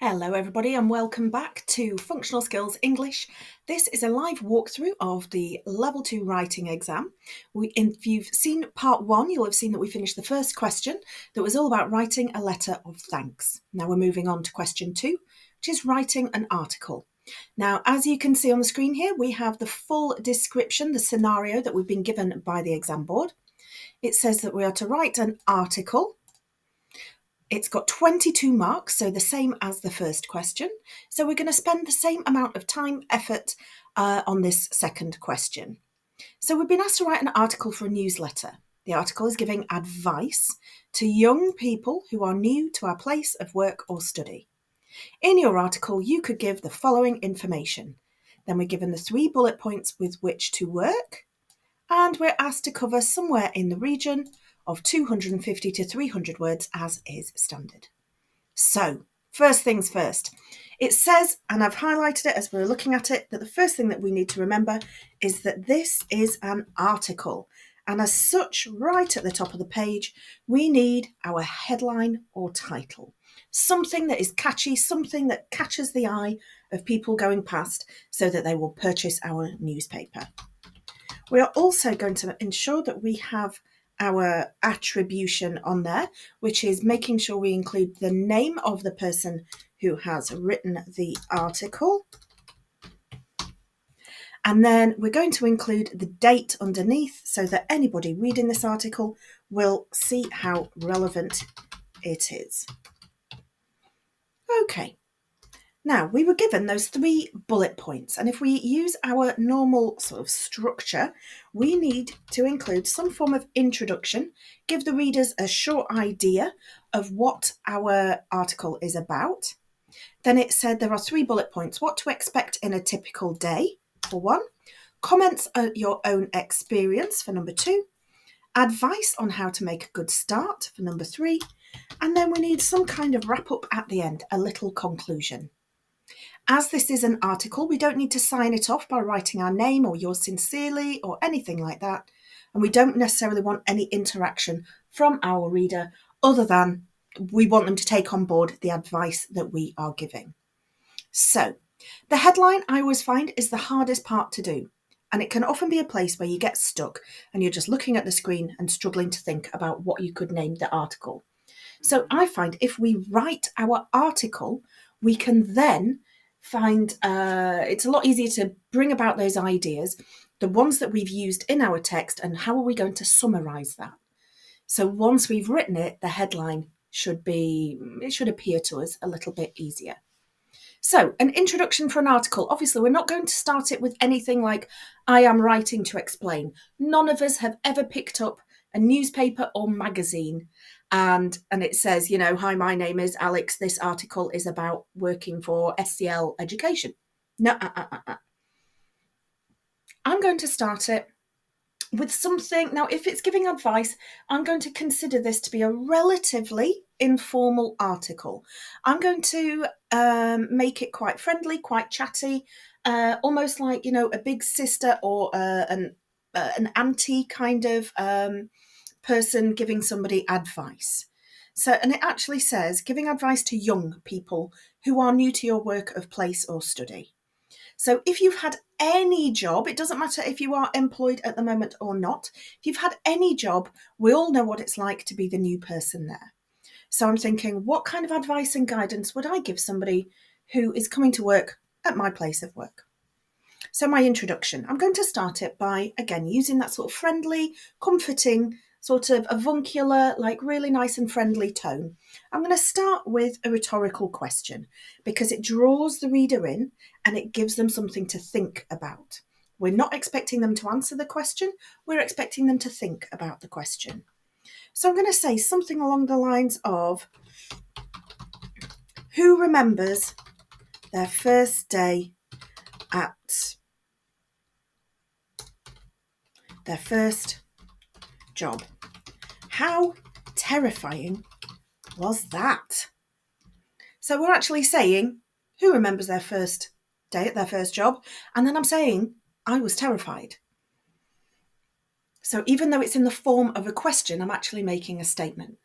Hello everybody and welcome back to Functional Skills English. This is a live walkthrough of the Level 2 writing exam. If you've seen part 1, you'll have seen that we finished the first question that was all about writing a letter of thanks. Now we're moving on to question 2, which is writing an article. Now, as you can see on the screen here, we have the full description, the scenario that we've been given by the exam board. It says that we are to write an article. It's got 22 marks, so the same as the first question. So we're going to spend the same amount of time, effort on this second question. So we've been asked to write an article for a newsletter. The article is giving advice to young people who are new to our place of work or study. In your article, you could give the following information. Then we're given the 3 bullet points with which to work, and we're asked to cover somewhere in the region of 250 to 300 words as is standard. So, first things first. It says, and I've highlighted it as we're looking at it, that the first thing that we need to remember is that this is an article. And as such, right at the top of the page, we need our headline or title. Something that is catchy, something that catches the eye of people going past so that they will purchase our newspaper. We are also going to ensure that we have our attribution on there, which is making sure we include the name of the person who has written the article. And then we're going to include the date underneath so that anybody reading this article will see how relevant it is. Okay. Now, we were given those 3 bullet points, and if we use our normal sort of structure, we need to include some form of introduction, give the readers a short idea of what our article is about. Then it said there are 3 bullet points: what to expect in a typical day, for 1, comments on your own experience, for number 2, advice on how to make a good start, for number 3, and then we need some kind of wrap up at the end, a little conclusion. As this is an article, we don't need to sign it off by writing our name or yours sincerely or anything like that. And we don't necessarily want any interaction from our reader other than we want them to take on board the advice that we are giving. So, the headline I always find is the hardest part to do. And it can often be a place where you get stuck and you're just looking at the screen and struggling to think about what you could name the article. So I find if we write our article, we can then find it's a lot easier to bring about those ideas, the ones that we've used in our text, and how are we going to summarize that. So once we've written it, the headline should appear to us a little bit easier. So an introduction for an article. Obviously, we're not going to start it with anything like I am writing to explain. None of us have ever picked up a newspaper or magazine and it says, hi, my name is Alex. This article is about working for SCL Education. No, I'm going to start it with something. Now, if it's giving advice, I'm going to consider this to be a relatively informal article. I'm going to make it quite friendly, quite chatty, almost like, a big sister or an auntie kind of person giving somebody advice. So, and it actually says giving advice to young people who are new to your work of place or study. So if you've had any job, it doesn't matter if you are employed at the moment or not, if you've had any job, we all know what it's like to be the new person there. So I'm thinking, what kind of advice and guidance would I give somebody who is coming to work at my place of work? So my introduction, I'm going to start it by, again, using that sort of friendly, comforting, sort of avuncular, like really nice and friendly tone. I'm going to start with a rhetorical question because it draws the reader in and it gives them something to think about. We're not expecting them to answer the question, we're expecting them to think about the question. So I'm going to say something along the lines of, who remembers their first day at their first job? How terrifying was that? So we're actually saying, who remembers their first day at their first job? And then I'm saying, I was terrified. So even though it's in the form of a question, I'm actually making a statement.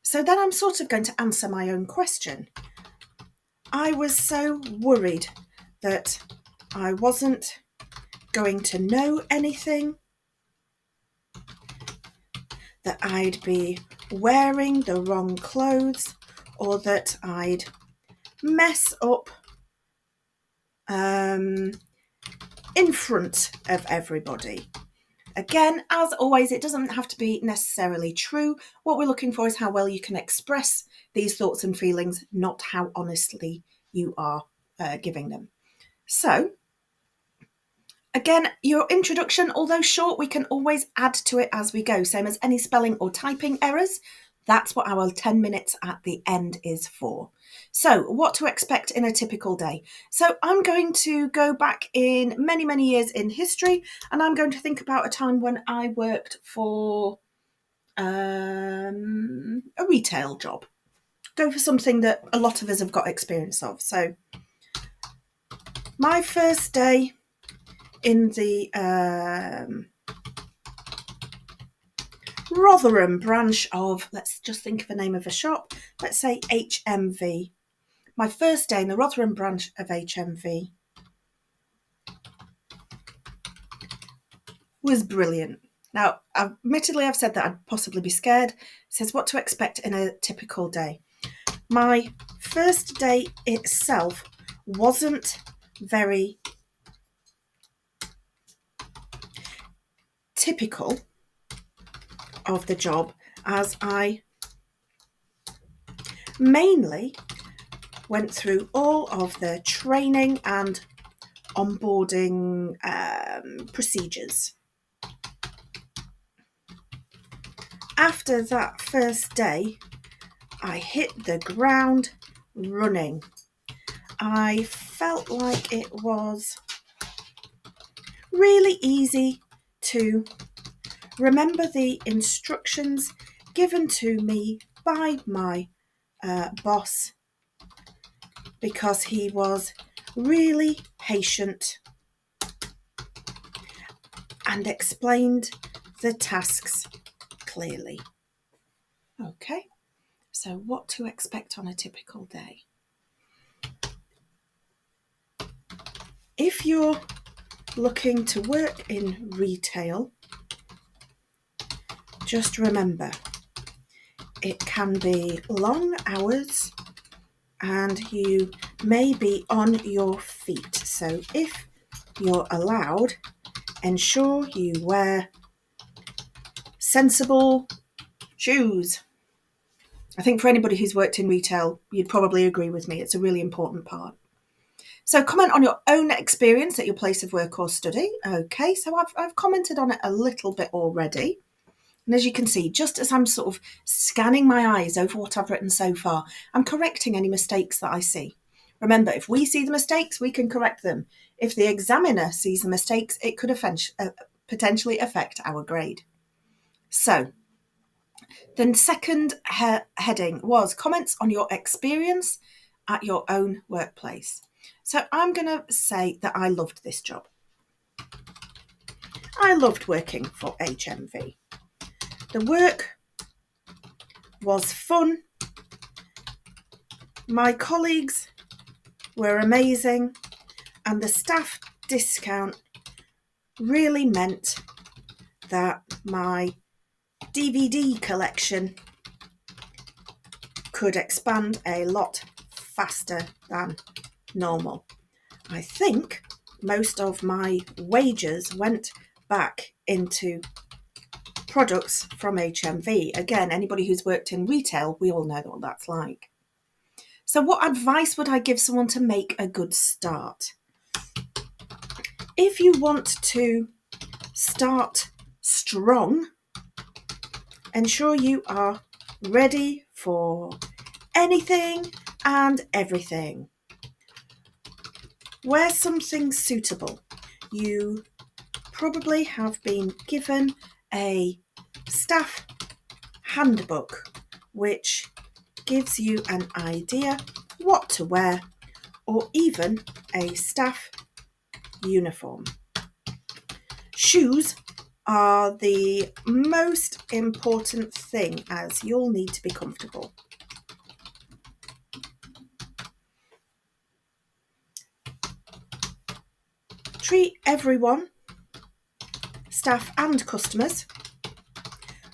So then I'm sort of going to answer my own question. I was so worried that I wasn't going to know anything, that I'd be wearing the wrong clothes, or that I'd mess up in front of everybody. Again, as always, it doesn't have to be necessarily true. What we're looking for is how well you can express these thoughts and feelings, not how honestly you are giving them. So, again, your introduction, although short, we can always add to it as we go. Same as any spelling or typing errors. That's what our 10 minutes at the end is for. So, what to expect in a typical day. So, I'm going to go back in many, many years in history, and I'm going to think about a time when I worked for a retail job. Go for something that a lot of us have got experience of. So, my first day in the Rotherham branch of, let's just think of the name of a shop, let's say HMV. My first day in the Rotherham branch of HMV was brilliant. Now, admittedly, I've said that I'd possibly be scared. It says what to expect in a typical day. My first day itself wasn't very typical of the job, as I mainly went through all of the training and onboarding procedures. After that first day, I hit the ground running. I felt like it was really easy to remember the instructions given to me by my boss, because he was really patient and explained the tasks clearly. Okay, so what to expect on a typical day. If you're looking to work in retail, just remember, it can be long hours and you may be on your feet. So if you're allowed, ensure you wear sensible shoes. I think for anybody who's worked in retail, you'd probably agree with me. It's a really important part. So comment on your own experience at your place of work or study. Okay, so I've commented on it a little bit already. And as you can see, just as I'm sort of scanning my eyes over what I've written so far, I'm correcting any mistakes that I see. Remember, if we see the mistakes, we can correct them. If the examiner sees the mistakes, it could potentially affect our grade. So, the second heading was comments on your experience at your own workplace. So I'm going to say that I loved this job. I loved working for HMV. The work was fun. My colleagues were amazing, and the staff discount really meant that my DVD collection could expand a lot faster than normal. I think most of my wages went back into products from HMV. Again, anybody who's worked in retail, we all know what that's like. So what advice would I give someone to make a good start? If you want to start strong, ensure you are ready for anything and everything. Wear something suitable. You probably have been given a staff handbook which gives you an idea what to wear, or even a staff uniform. Shoes are the most important thing, as you'll need to be comfortable. Treat everyone, staff and customers,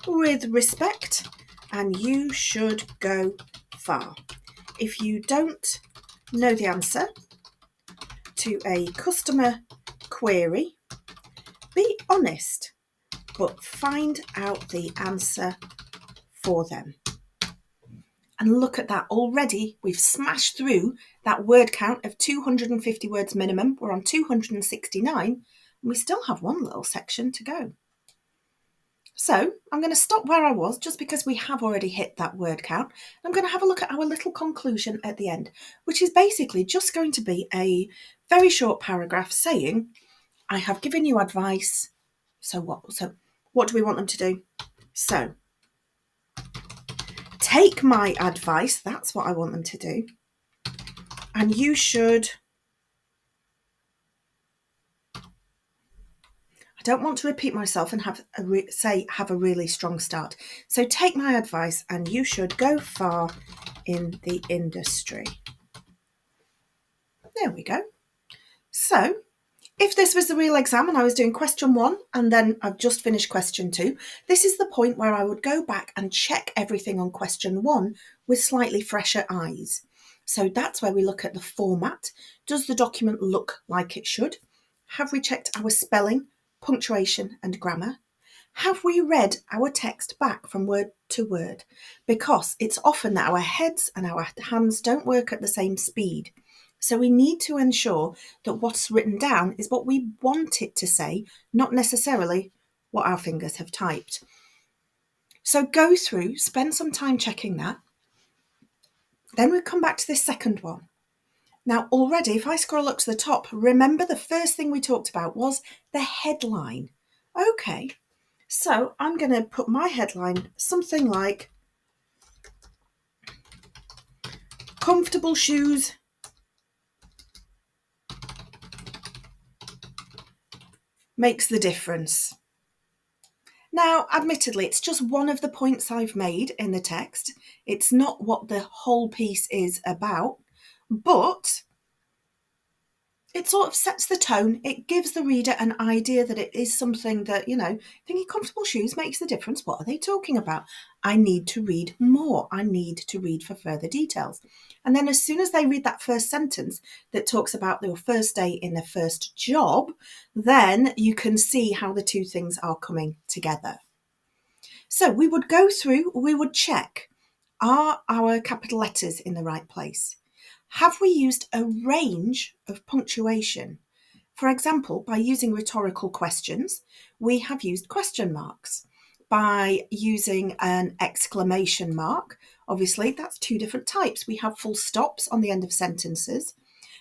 with respect, and you should go far. If you don't know the answer to a customer query, be honest, but find out the answer for them. And look at that, already we've smashed through that word count of 250 words minimum. We're on 269, and we still have one little section to go. So I'm going to stop where I was just because we have already hit that word count. I'm going to have a look at our little conclusion at the end, which is basically just going to be a very short paragraph saying, I have given you advice. So what do we want them to do? So take my advice. That's what I want them to do. And you should... I don't want to repeat myself and have a really strong start. So take my advice and you should go far in the industry. There we go. So if this was the real exam and I was doing question 1 and then I've just finished question 2, this is the point where I would go back and check everything on question 1 with slightly fresher eyes. So that's where we look at the format. Does the document look like it should? Have we checked our spelling, punctuation and grammar? Have we read our text back from word to word? Because it's often that our heads and our hands don't work at the same speed. So we need to ensure that what's written down is what we want it to say, not necessarily what our fingers have typed. So go through, spend some time checking that. Then we come back to this second one. Now already, if I scroll up to the top, remember the first thing we talked about was the headline. Okay, so I'm going to put my headline something like comfortable shoes makes the difference. Now, admittedly, it's just one of the points I've made in the text. It's not what the whole piece is about, but it sort of sets the tone. It gives the reader an idea that it is something that, thinking comfortable shoes makes the difference. What are they talking about? I need to read more. I need to read for further details. And then as soon as they read that first sentence that talks about their first day in their first job, then you can see how the two things are coming together. So we would go through, we would check, are our capital letters in the right place? Have we used a range of punctuation? For example, by using rhetorical questions, we have used question marks. By using an exclamation mark, obviously that's two different types. We have full stops on the end of sentences.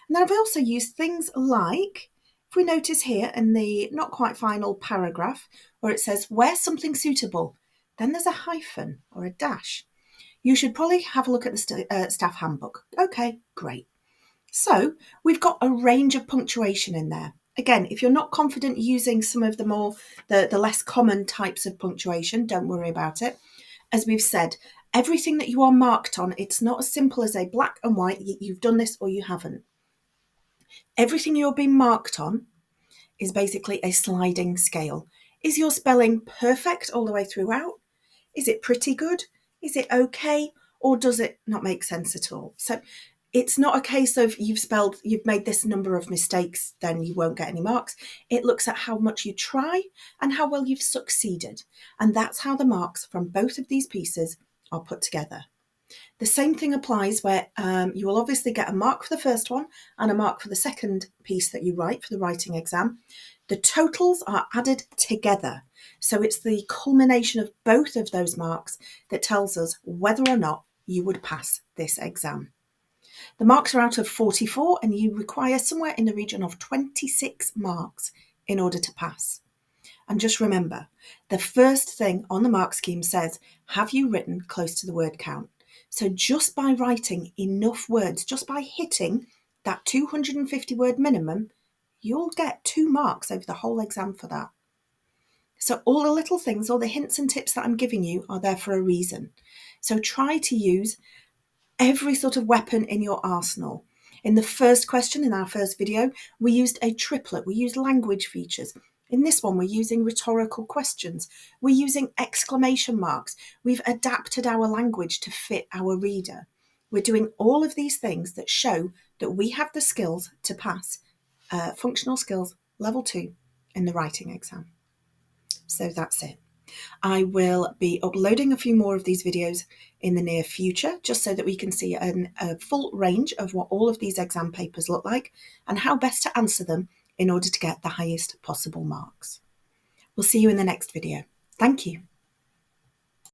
And then I've also used things like, if we notice here in the not quite final paragraph, where it says, where something suitable, then there's a hyphen or a dash. You should probably have a look at the staff handbook. Okay, great. So we've got a range of punctuation in there. Again, if you're not confident using some of the less common types of punctuation, don't worry about it. As we've said, everything that you are marked on, it's not as simple as a black and white, you've done this or you haven't. Everything you're being marked on is basically a sliding scale. Is your spelling perfect all the way throughout? Is it pretty good? Is it okay? Or does it not make sense at all? So it's not a case of you've made this number of mistakes, then you won't get any marks. It looks at how much you try and how well you've succeeded. And that's how the marks from both of these pieces are put together. The same thing applies where you will obviously get a mark for the first one and a mark for the second piece that you write for the writing exam. The totals are added together. So it's the culmination of both of those marks that tells us whether or not you would pass this exam. The marks are out of 44 and you require somewhere in the region of 26 marks in order to pass. And just remember, the first thing on the mark scheme says, have you written close to the word count? So just by writing enough words, just by hitting that 250 word minimum, you'll get 2 marks over the whole exam for that. So all the little things, all the hints and tips that I'm giving you are there for a reason. So try to use every sort of weapon in your arsenal. In the first question, in our first video, we used a triplet. We used language features. In this one, we're using rhetorical questions. We're using exclamation marks. We've adapted our language to fit our reader. We're doing all of these things that show that we have the skills to pass Functional Skills Level 2 in the writing exam. So that's it. I will be uploading a few more of these videos in the near future, just so that we can see a full range of what all of these exam papers look like and how best to answer them in order to get the highest possible marks. We'll see you in the next video. Thank you.